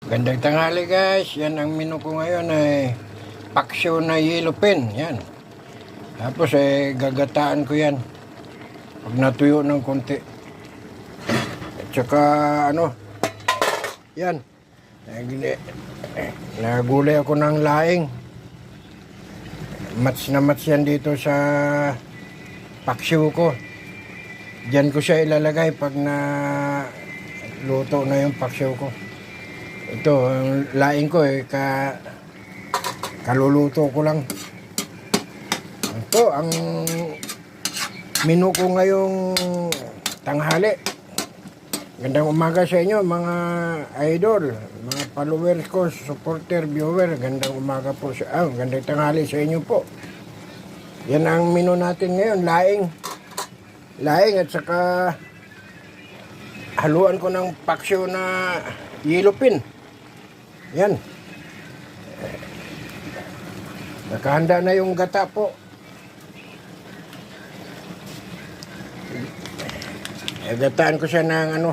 Gandang tanghali guys, yan ang menu ko ngayon ay paksyo na yellow pen, yan. Tapos gagataan ko yan pag natuyo ng konti. At saka yan, nagulay ako ng laing. Mats na mats yan dito sa paksyo ko. Diyan ko siya ilalagay pag na luto na yung paksyo ko. Ito, ang laing ko kaluluto ko lang. Ito, ang menu ko ngayong tanghali. Gandang umaga sa inyo, mga idol, mga followers ko, supporter, viewer. Gandang umaga po gandang tanghali sa inyo po. Yan ang menu natin ngayon, laing. Laing at saka haluan ko ng paksyo na yellow pin. Yan. Nakahanda na yung gata po. Gataan ko siya ng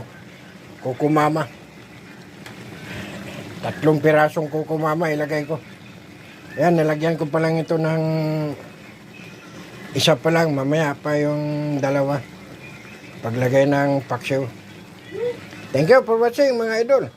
kukumama. 3 pirasong kukumama ilagay ko. Yan, nilagyan ko pa lang ito ng isa pa lang. Mamaya pa yung dalawa. Paglagay ng paksyo. Thank you for watching mga idol.